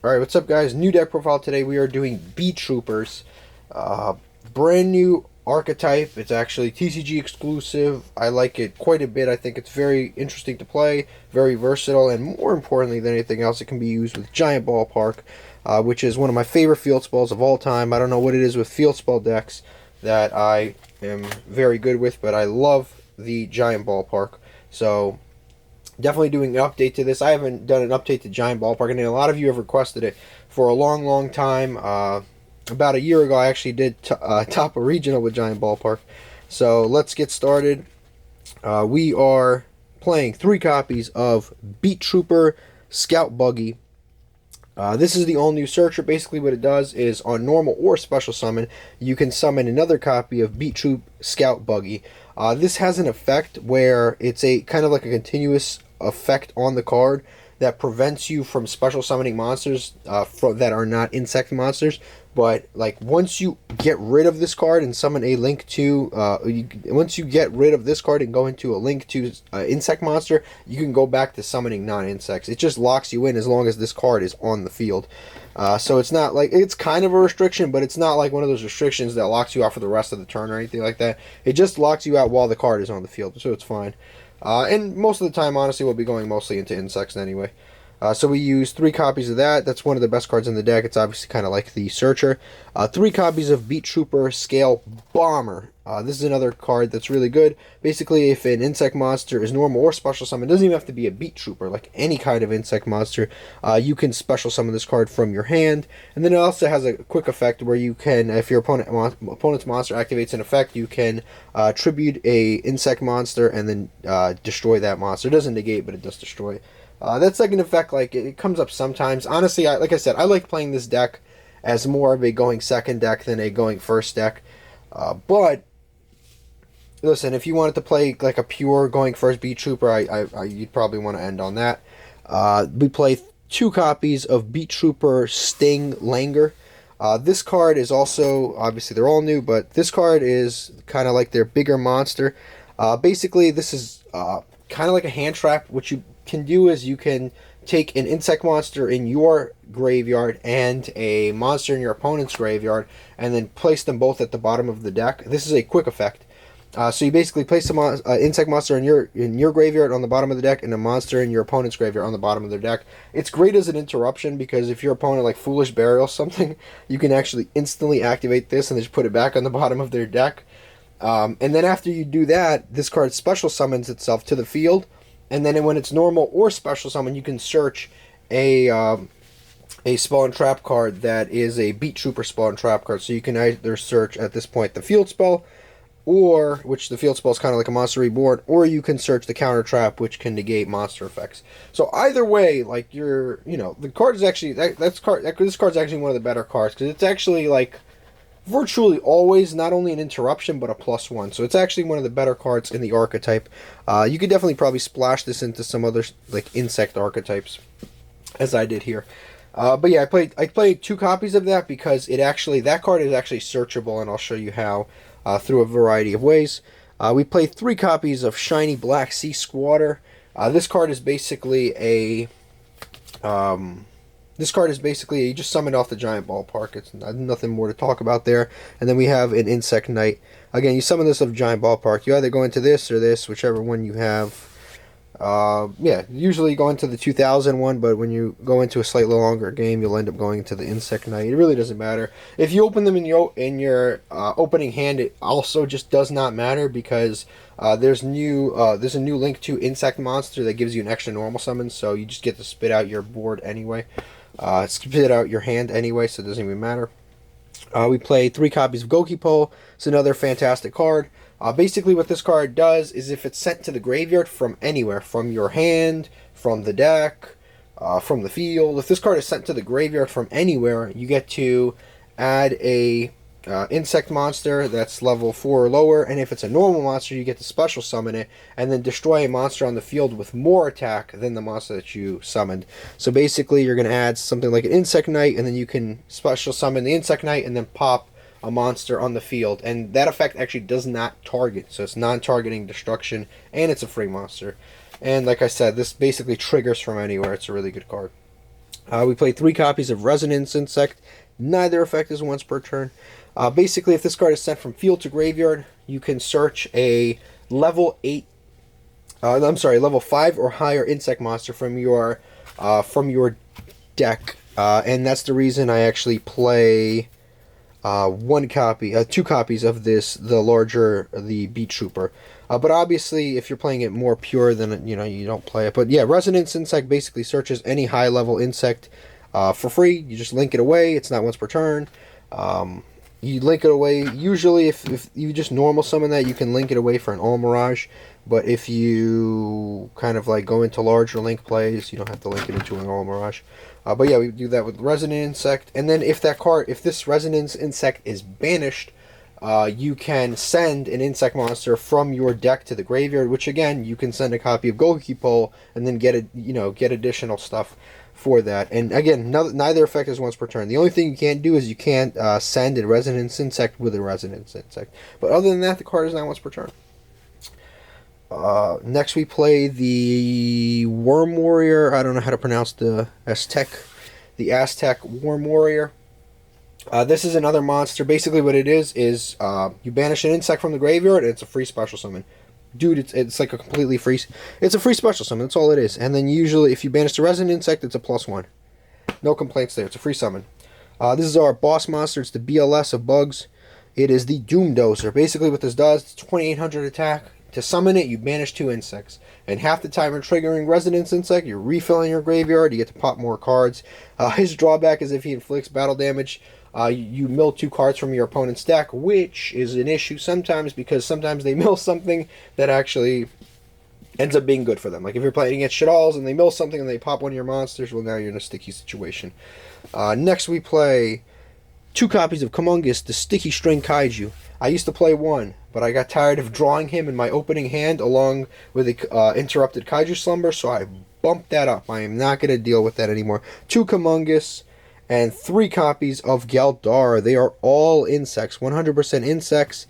Alright, what's up guys? New deck profile today. We are doing Beetroopers. Brand new archetype. It's actually TCG exclusive. I like it quite a bit. I think it's very interesting to play, very versatile, and more importantly than anything else, it can be used with Giant Ballpark, which is one of my favorite field spells of all time. I don't know what it is with field spell decks that I am very good with, but I love the Giant Ballpark. So definitely doing an update to this. I haven't done an update to Giant Ballpark, and a lot of you have requested it for a long time. About a year ago, I actually did top a regional with Giant Ballpark. So let's get started. We are playing 3 copies of Beetrooper Scout Buggy. This is the all-new searcher. Basically what it does is on normal or special summon, you can summon another copy of Beetroop Scout Buggy. This has an effect where it's a kind of like a continuous effect on the card that prevents you from special summoning monsters that are not insect monsters. But like once you get rid of this card and summon a link to once you get rid of this card and go into a link to insect monster, you can go back to summoning non-insects. It just locks you in as long as this card is on the field. So it's not like, it's kind of a restriction, but it's not like one of those restrictions that locks you out for the rest of the turn or anything like that. It just locks you out while the card is on the field, so it's fine. And most of the time, honestly, we'll be going mostly into insects anyway. So we use 3 copies of that. That's one of the best cards in the deck. It's obviously kind of like the Searcher. 3 copies of Beetrooper Scale Bomber. This is another card that's really good. Basically, if an insect monster is normal or special summon, it doesn't even have to be a Beetrooper, like any kind of insect monster. You can special summon this card from your hand. And then it also has a quick effect where you can, if your opponent's monster activates an effect, you can tribute a insect monster and then destroy that monster. It doesn't negate, but it does destroy. That second effect, like, it comes up sometimes. Honestly, like I said, I like playing this deck as more of a going second deck than a going first deck. But listen, if you wanted to play like a pure going first Beetrooper, you'd probably want to end on that. We play 2 copies of Beetrooper Sting Langer. This card is also, obviously they're all new, but this card is kind of like their bigger monster. Basically, this is kind of like a hand trap. What you can do is you can take an insect monster in your graveyard and a monster in your opponent's graveyard and then place them both at the bottom of the deck. This is a quick effect. So you basically place an insect monster in your graveyard on the bottom of the deck and a monster in your opponent's graveyard on the bottom of their deck. It's great as an interruption because if your opponent like Foolish Burial something, you can actually instantly activate this and just put it back on the bottom of their deck. And then after you do that, this card special summons itself to the field. And then when it's normal or special summon, you can search a spell and trap card that is a Beetrooper spell and trap card. So you can either search at this point the field spell, or which the field spell is kind of like a monster reborn, or you can search the counter trap, which can negate monster effects. So either way, like the card is actually this card's actually one of the better cards because it's actually like virtually always not only an interruption but a +1, so it's actually one of the better cards in the archetype. You could definitely probably splash this into some other like insect archetypes, as I did here. But yeah, I played 2 copies of that because that card is actually searchable, and I'll show you how through a variety of ways. We played 3 copies of Shiny Black Sea Squatter. This card is basically a you just summoned off the Giant Ballpark. It's nothing more to talk about there. And then we have an Insect Knight. Again, you summon this off Giant Ballpark. You either go into this or this, whichever one you have. Yeah, usually go into the 2000 one, but when you go into a slightly longer game, you'll end up going into the Insect Knight. It really doesn't matter. If you open them in your opening hand, it also just does not matter because there's a new link to Insect Monster that gives you an extra normal summon, so you just get to spit out your board anyway. Spit out your hand anyway, so it doesn't even matter. We play 3 copies of Gokipo. It's another fantastic card. Basically what this card does is if it's sent to the graveyard from anywhere, from your hand, from the deck, from the field, if this card is sent to the graveyard from anywhere, you get to add a insect monster that's level 4 or lower, and if it's a normal monster, you get to special summon it and then destroy a monster on the field with more attack than the monster that you summoned. So basically you're going to add something like an Insect Knight, and then you can special summon the Insect Knight and then pop a monster on the field, and that effect actually does not target, so it's non-targeting destruction, and it's a free monster. And like I said, this basically triggers from anywhere. It's a really good card. We play 3 copies of Resonance Insect. Neither effect is once per turn. Basically, if this card is sent from field to graveyard, you can search a level 8, level 5 or higher insect monster from your deck, and that's the reason I actually play 2 copies of this, the Beetrooper. But obviously, if you're playing it more pure, then you don't play it. But yeah, Resonance Insect basically searches any high level insect for free. You just link it away. It's not once per turn. You link it away. Usually, if you just normal summon that, you can link it away for an All Mirage. But if you kind of like go into larger link plays, you don't have to link it into an All Mirage. But yeah, we do that with Resonant Insect. And then if this Resonance Insect is banished, you can send an insect monster from your deck to the graveyard, which again, you can send a copy of Gokipole and then get additional stuff for that. And again, neither effect is once per turn. The only thing you can't do is you can't send a Resonance Insect with a Resonance Insect. But other than that, the card is not once per turn. Next we play the Worm Warrior. I don't know how to pronounce the Aztec Worm Warrior. This is another monster. Basically what it is you banish an insect from the graveyard and it's a free special summon. Dude, it's like a completely free... It's a free special summon, that's all it is. And then usually if you banish the Resonant Insect, it's a +1. No complaints there, it's a free summon. This is our boss monster, it's the BLS of bugs. It is the Doom Dozer. Basically what this does, it's 2800 attack. To summon it, you banish 2 insects. And half the time you're triggering Resonance Insect, you're refilling your graveyard, you get to pop more cards. His drawback is if he inflicts battle damage, you mill 2 cards from your opponent's deck, which is an issue sometimes because sometimes they mill something that actually ends up being good for them. Like if you're playing against Shaddolls and they mill something and they pop one of your monsters, well now you're in a sticky situation. Next we play 2 copies of Kamungus, the Sticky String Kaiju. I used to play 1, but I got tired of drawing him in my opening hand along with the Interrupted Kaiju Slumber, so I bumped that up. I am not going to deal with that anymore. 2 Kamungus and 3 copies of Galdara. They are all insects, 100% insects,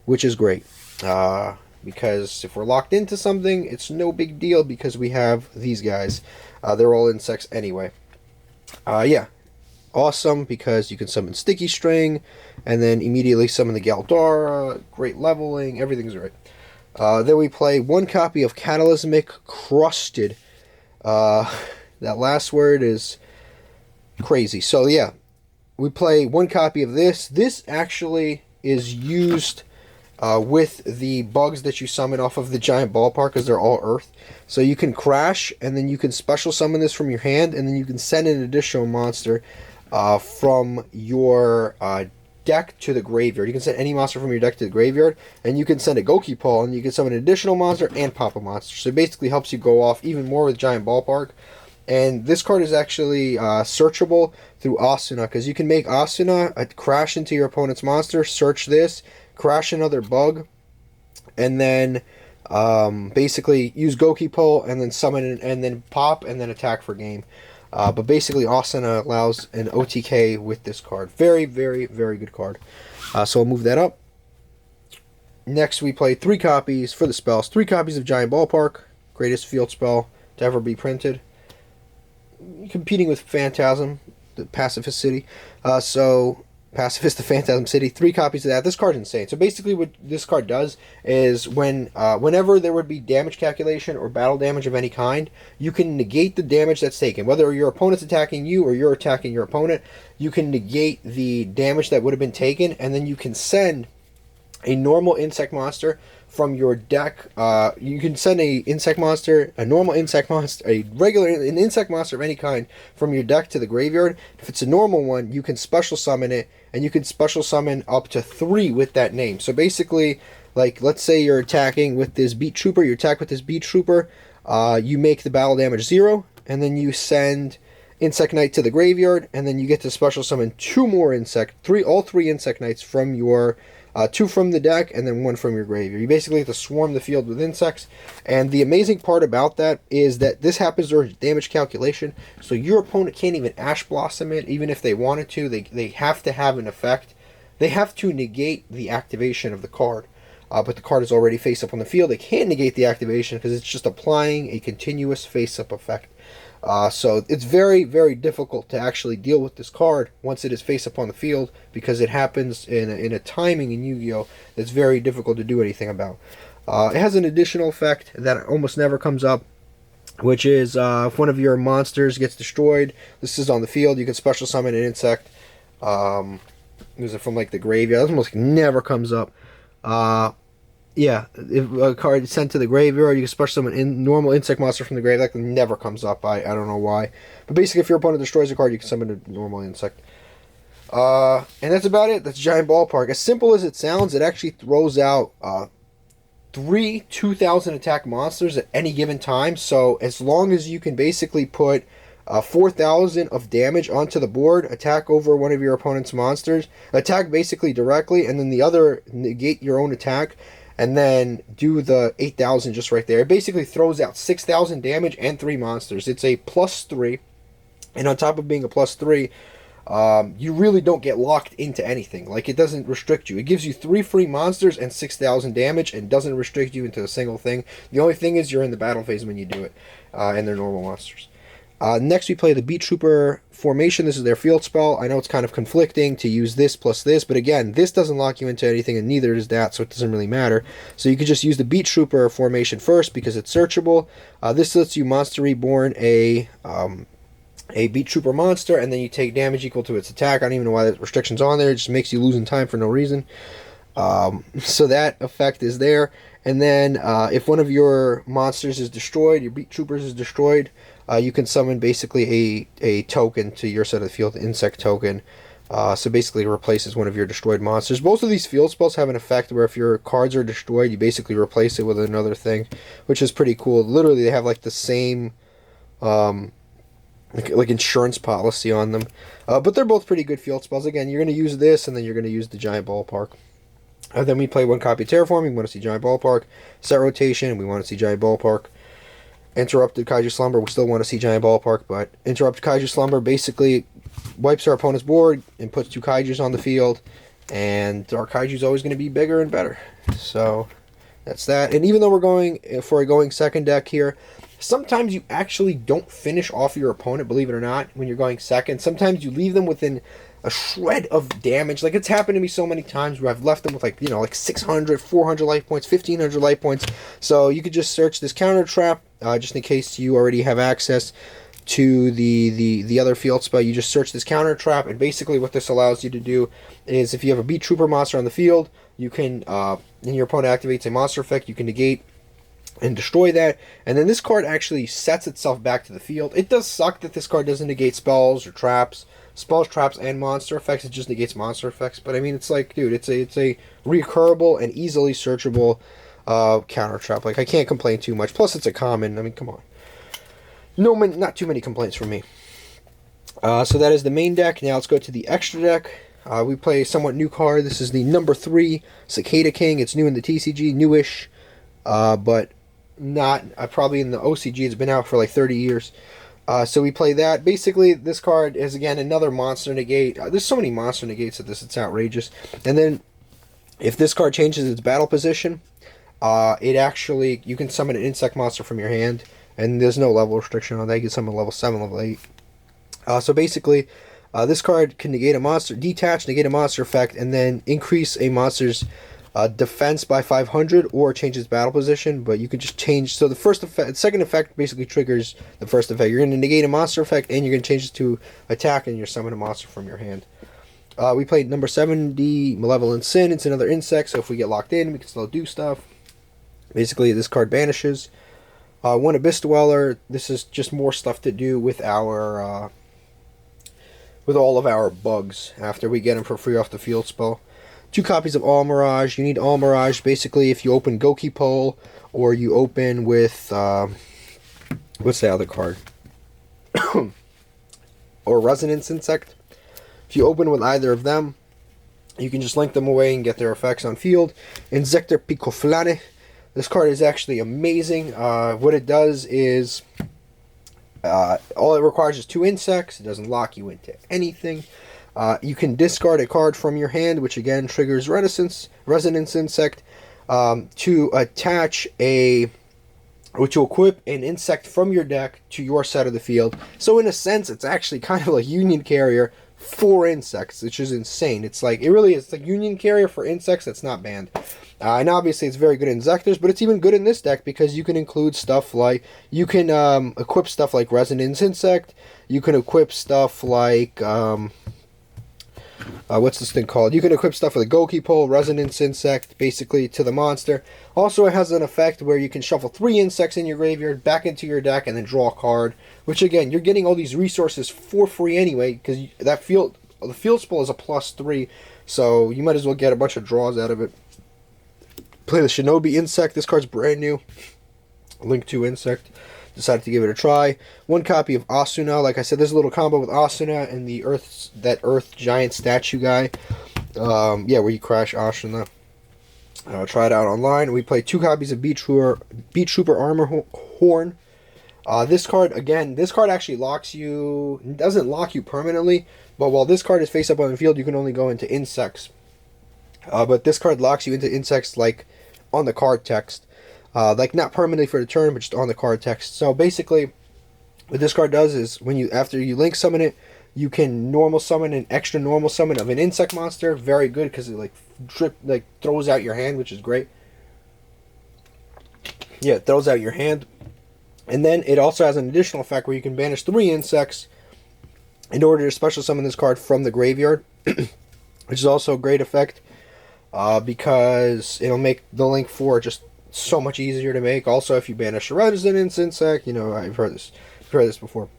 which is great. Because if we're locked into something, it's no big deal because we have these guys. They're all insects anyway. Yeah. Awesome because you can summon Sticky String and then immediately summon the Galdara. Great leveling, everything's right. Then we play 1 copy of Cataclysmic Crusted. That last word is crazy. So yeah, we play 1 copy of this. This actually is used with the bugs that you summon off of the giant ballpark because they're all earth. So you can crash and then you can special summon this from your hand and then you can send an additional monster from your deck to the graveyard. You can send any monster from your deck to the graveyard, and you can send a Gokipole, and you can summon an additional monster and pop a monster. So it basically helps you go off even more with Giant Ballpark. And this card is actually searchable through Asuna, because you can make Asuna crash into your opponent's monster, search this, crash another bug, and then basically use Gokipole, and then summon it, and then pop, and then attack for game. But basically, Asuna allows an OTK with this card. Very, very, very good card. So I'll move that up. Next, we play 3 copies for the spells. 3 copies of Giant Ballpark. Greatest field spell to ever be printed. Competing with Phantasm, the Pacifist City. Pacifist, the Phantasm City. 3 copies of that. This card's insane. So basically what this card does is whenever there would be damage calculation or battle damage of any kind, you can negate the damage that's taken. Whether your opponent's attacking you or you're attacking your opponent, you can negate the damage that would have been taken, and then you can send a normal insect monster from your deck. You can send a insect monster, a normal insect monster, an insect monster of any kind from your deck to the graveyard. If it's a normal one, you can special summon it, and you can special summon up to 3 with that name. So basically, like, let's say you're attacking with this Beetrooper, you attack with this Beetrooper, you make the battle damage 0, and then you send Insect Knight to the graveyard, and then you get to special summon 2 more all 3 Insect Knights from your 2 from the deck, and then 1 from your graveyard. You basically have to swarm the field with insects, and the amazing part about that is that this happens during damage calculation, so your opponent can't even Ash Blossom it, even if they wanted to. They have to have an effect. They have to negate the activation of the card, but the card is already face up on the field. They can't negate the activation because it's just applying a continuous face up effect. So it's very, very difficult to actually deal with this card once it is face up on the field, because it happens in a timing in Yu-Gi-Oh! That's very difficult to do anything about. It has an additional effect that almost never comes up, which is if one of your monsters gets destroyed, this is on the field, you can special summon an insect. Is it from like the graveyard? It almost never comes up. Yeah, if a card is sent to the graveyard, you can special summon a normal insect monster from the grave. That never comes up. I don't know why. But basically, if your opponent destroys a card, you can summon a normal insect. And that's about it. That's Giant Ballpark. As simple as it sounds, it actually throws out 3 2,000 attack monsters at any given time. So as long as you can basically put 4,000 of damage onto the board, attack over one of your opponent's monsters, attack basically directly, and then the other negate your own attack, and then do the 8,000 just right there. It basically throws out 6,000 damage and 3 monsters. It's a +3, and on top of being a +3, you really don't get locked into anything. Like, it doesn't restrict you. It gives you 3 free monsters and 6,000 damage, and doesn't restrict you into a single thing. The only thing is you're in the battle phase when you do it, and they're normal monsters. Next, we play the Beetrooper formation. This is their field spell. I know it's kind of conflicting to use this plus this, but again, this doesn't lock you into anything, and neither does that, so it doesn't really matter. So you could just use the Beetrooper formation first because it's searchable. This lets you monster reborn a Beetrooper monster, and then you take damage equal to its attack. I don't even know why that restriction's on there. It just makes you lose in time for no reason. So that effect is there. And then if one of your monsters is destroyed, your Beetroopers is destroyed, you can summon basically a token to your side of the field, the insect token. So basically it replaces one of your destroyed monsters. Both of these field spells have an effect where if your cards are destroyed, you basically replace it with another thing, which is pretty cool. Literally, they have like the same like insurance policy on them. But they're both pretty good field spells. Again, you're going to use this, and then you're going to use the Giant Ballpark. Then we play 1 copy Terraforming. We want to see Giant Ballpark. Set Rotation. We want to see Giant Ballpark. Interrupted Kaiju Slumber. We still want to see Giant Ballpark, but Interrupted Kaiju Slumber basically wipes our opponent's board and puts 2 Kaijus on the field, and our Kaiju's always going to be bigger and better. So that's that. And even though we're going for a going second deck here, sometimes you actually don't finish off your opponent, believe it or not, when you're going second. Sometimes you leave them within a shred of damage. Like, it's happened to me so many times where I've left them with like 600, 400 life points, 1,500 life points. So you could just search this counter trap, just in case you already have access to the other field spell. You just search this counter trap, and basically what this allows you to do is if you have a Beetrooper monster on the field, you can, and your opponent activates a monster effect, you can negate and destroy that, and then this card actually sets itself back to the field. It does suck that this card doesn't negate spells or traps. Spells, traps, and monster effects. It just negates monster effects. But I mean, it's like, dude, it's a recurable and easily searchable counter trap. Like, I can't complain too much. Plus, it's a common. I mean, come on. Not too many complaints from me. So that is the main deck. Now let's go to the extra deck. We play a somewhat new card. This is the number 3 Cicada King. It's new in the TCG, newish, but not probably in the OCG. It's been out for like 30 years. So we play that. Basically, this card is, again, another monster negate. There's so many monster negates at this, it's outrageous. And then, if this card changes its battle position, you can summon an insect monster from your hand, and there's no level restriction on that. You can summon level 7, level 8. So basically, this card can negate a monster, detach, negate a monster effect, and then increase a monster's defense by 500, or change its battle position. But you can just change. So the second effect basically triggers the first effect. You're going to negate a monster effect, and you're going to change it to attack, and you're summon a monster from your hand. We played number 70, Malevolent Sin. It's another insect, so if we get locked in, we can still do stuff. Basically, this card banishes. 1 Abyss Dweller. This is just more stuff to do with our with all of our bugs after we get them for free off the field spell. 2 copies of All Mirage. You need All Mirage basically if you open Goki Pole, or you open with what's the other card? Or Resonance Insect. If you open with either of them, you can just link them away and get their effects on field. Insector Picoflane. This card is actually amazing. What it does is all it requires is 2 insects. It doesn't lock you into anything. You can discard a card from your hand, which again triggers Resonance Insect, to attach a which will equip an insect from your deck to your side of the field. So in a sense, it's actually kind of like Union Carrier for insects, which is insane. It's like, it really is like Union Carrier for insects that's not banned. And obviously it's very good in Zectors, but it's even good in this deck because you can include stuff like, you can equip stuff like Resonance Insect, you can equip stuff like, what's this thing called? You can equip stuff with a Goki Pole, Resonance Insect, basically, to the monster. Also, it has an effect where you can shuffle 3 insects in your graveyard back into your deck and then draw a card. Which, again, you're getting all these resources for free anyway, because the field spell is a +3, so you might as well get a bunch of draws out of it. Play the Shinobi Insect. This card's brand new. Link 2 Insect. Decided to give it a try. 1 copy of Asuna. Like I said, there's a little combo with Asuna and the Earth Giant statue guy. Yeah, where you crash Asuna. Try it out online. We play 2 copies of Beetrooper Armor Horn. This card, again, this card actually locks you, doesn't lock you permanently, but while this card is face up on the field, you can only go into insects. But this card locks you into insects, like, on the card text. Like, not permanently for the turn, but just on the card text. So, basically, what this card does is, after you link summon it, you can normal summon an extra normal summon of an insect monster. Very good, because it, like, throws out your hand, which is great. Yeah, it throws out your hand. And then it also has an additional effect where you can banish 3 insects in order to special summon this card from the graveyard, which is also a great effect because it'll make the Link 4 just so much easier to make. Also, if you banish a Resonance Insect, you know, I've heard this before.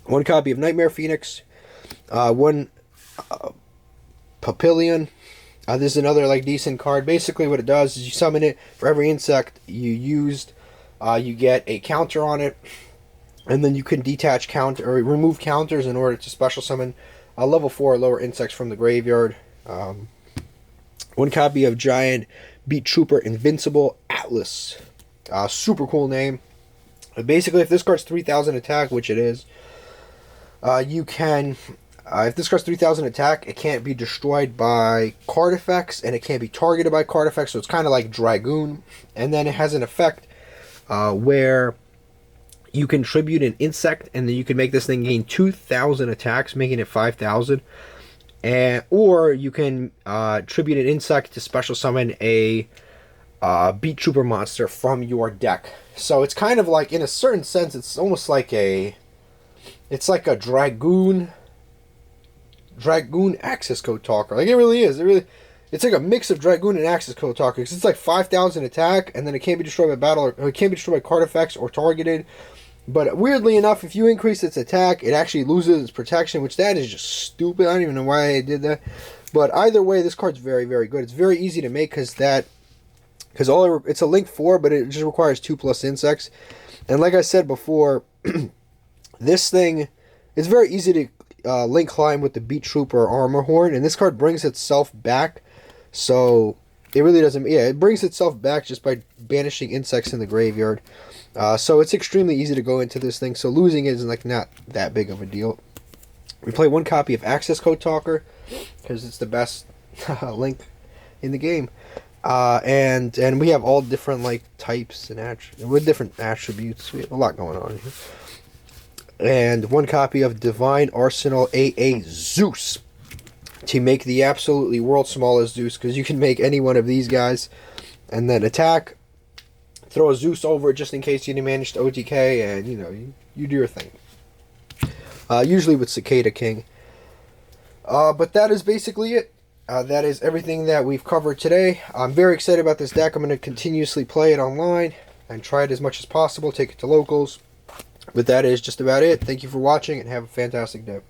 1 copy of Nightmare Phoenix, 1 Papillion. This is another like decent card. Basically, what it does is you summon it for every insect you used. You get a counter on it, and then you can detach counter or remove counters in order to special summon level 4 or lower insects from the graveyard. 1 copy of Giant Beetrooper Invincible Atlas. Super cool name. Basically, if this card's 3,000 attack, which it is, you can. If this card's 3,000 attack, it can't be destroyed by card effects, and it can't be targeted by card effects, so it's kind of like Dragoon. And then it has an effect where you can tribute an insect, and then you can make this thing gain 2,000 attacks, making it 5,000. Or you can tribute an insect to special summon a Beetrooper monster from your deck. So it's kind of like, in a certain sense, it's almost like it's like a Dragoon access code talker. Like, it really is. It's like a mix of Dragoon and access code talker, because it's like 5,000 attack, and then it can't be destroyed by battle, or it can't be destroyed by card effects or targeted. But weirdly enough, if you increase its attack, it actually loses its protection, which that is just stupid. I don't even know why I did that. But either way, this card's very, very good. It's very easy to make because it's a Link 4, but it just requires 2+ insects. And like I said before, this thing, it's very easy to link climb with the Beetrooper Armor Horn, and this card brings itself back. So it really doesn't. Yeah, it brings itself back just by banishing insects in the graveyard. So it's extremely easy to go into this thing. So losing it is like not that big of a deal. We play 1 copy of Access Code Talker because it's the best Link in the game. And we have all different like types and with different attributes. We have a lot going on here. And 1 copy of Divine Arsenal AA Zeus to make the absolutely world's smallest Zeus, because you can make any one of these guys and then attack, throw a Zeus over it just in case you didn't manage to OTK, and you know, you do your thing. Usually with Cicada King. But that is basically it. That is everything that we've covered today. I'm very excited about this deck. I'm going to continuously play it online and try it as much as possible, take it to locals. But that is just about it. Thank you for watching, and have a fantastic day.